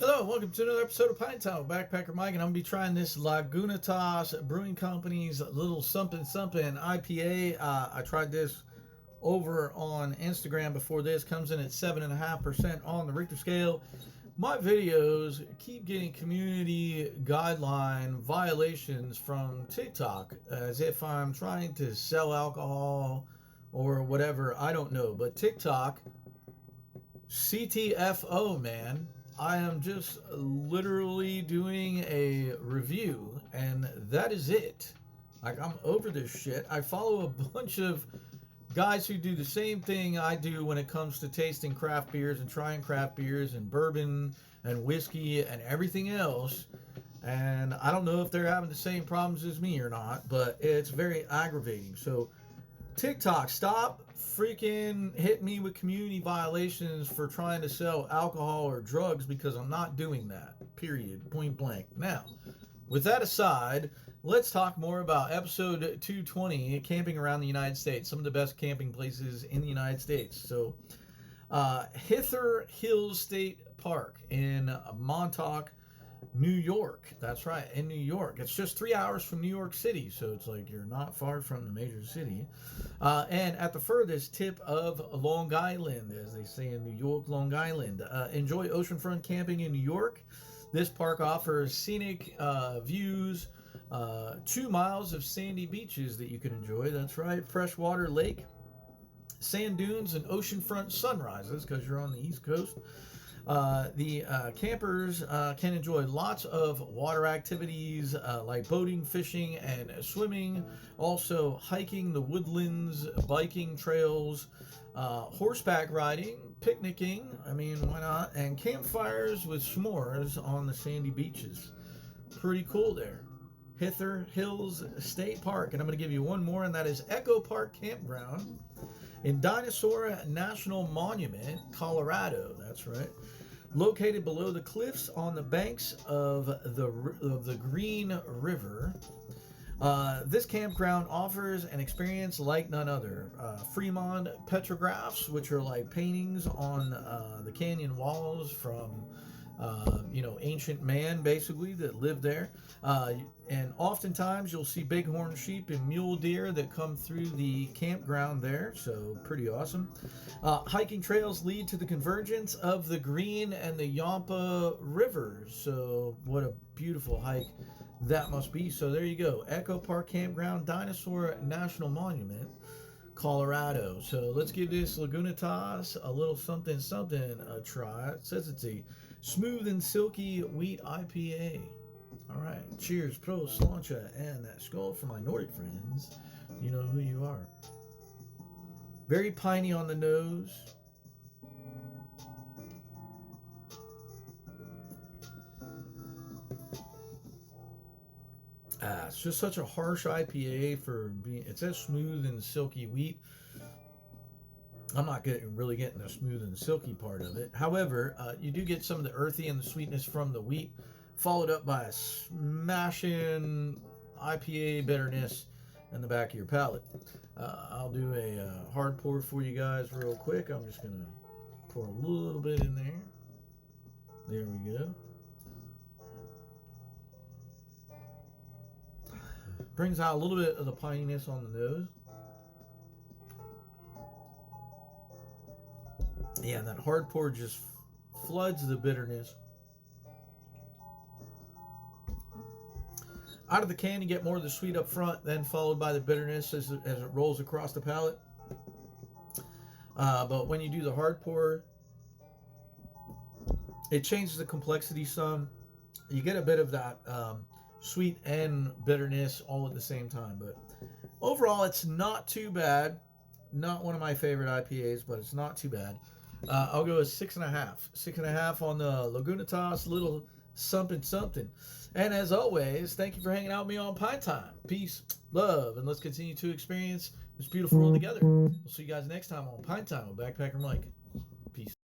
Hello, and welcome to another episode of Pint with Backpacker Mike, and I'm going to be trying this Lagunitas Brewing Company's little something something IPA. I tried this over on Instagram before this. Comes in at 7.5% on the Richter scale. My videos keep getting community guideline violations from TikTok as if I'm trying to sell alcohol or whatever. I don't know, but TikTok, CTFO, man. I am just literally doing a review, and that is it. Like, I'm over this shit. I follow a bunch of guys who do the same thing I do when it comes to tasting craft beers and trying craft beers and bourbon and whiskey and everything else. And I don't know if they're having the same problems as me or not, but it's very aggravating. So, TikTok, stop freaking hitting me with community violations for trying to sell alcohol or drugs, because I'm not doing that. Period. Point blank. Now, with that aside, let's talk more about episode 220, camping around the United States. Some of the best camping places in the United States. So, Hither Hills State Park in Montauk, New York. That's right, in New York. It's just 3 hours from New York City, so it's like you're not far from the major city. And at the furthest tip of Long Island, as they say in New York, Long Island. Enjoy oceanfront camping in New York. This park offers scenic views, 2 miles of sandy beaches that you can enjoy. That's right, freshwater lake, sand dunes, and oceanfront sunrises, because you're on the East Coast. The campers can enjoy lots of water activities like boating, fishing, and swimming. Also, hiking the woodlands, biking trails, horseback riding, picnicking. I mean, why not? And campfires with s'mores on the sandy beaches. Pretty cool there. Hither Hills State Park. And I'm going to give you one more, and that is Echo Park Campground in Dinosaur National Monument, Colorado. That's right. Located below the cliffs on the banks of the Green River. This campground offers an experience like none other. Fremont petrographs, which are like paintings on the canyon walls from ancient man, basically, that lived there. And oftentimes you'll see bighorn sheep and mule deer that come through the campground there, so pretty awesome. Hiking trails lead to the convergence of the Green and the Yampa rivers, so what a beautiful hike that must be. So there you go, Echo Park Campground, Dinosaur National Monument, Colorado. So let's give this Lagunitas a little something something a try. It says it's a smooth and silky wheat IPA. All right, cheers, prost, sláinte, and that skull for my Nordic friends. You know who you are. Very piney on the nose. It's just such a harsh IPA for being. It says smooth and silky wheat. I'm not really getting the smooth and silky part of it. However, you do get some of the earthy and the sweetness from the wheat, followed up by a smashing IPA bitterness in the back of your palate. I'll do a hard pour for you guys real quick. I'm just going to pour a little bit in there. There we go. Brings out a little bit of the pininess on the nose. Yeah, and that hard pour just floods the bitterness. Out of the can, you get more of the sweet up front, then followed by the bitterness as it rolls across the palate. But when you do the hard pour, it changes the complexity some. You get a bit of that sweet and bitterness all at the same time. But overall, it's not too bad. Not one of my favorite IPAs, but it's not too bad. I'll go with 6.5. 6.5 on the Lagunitas little something something. And as always, thank you for hanging out with me on Pint Time. Peace, love, and let's continue to experience this beautiful world together. We'll see you guys next time on Pint Time with Backpacker Mike.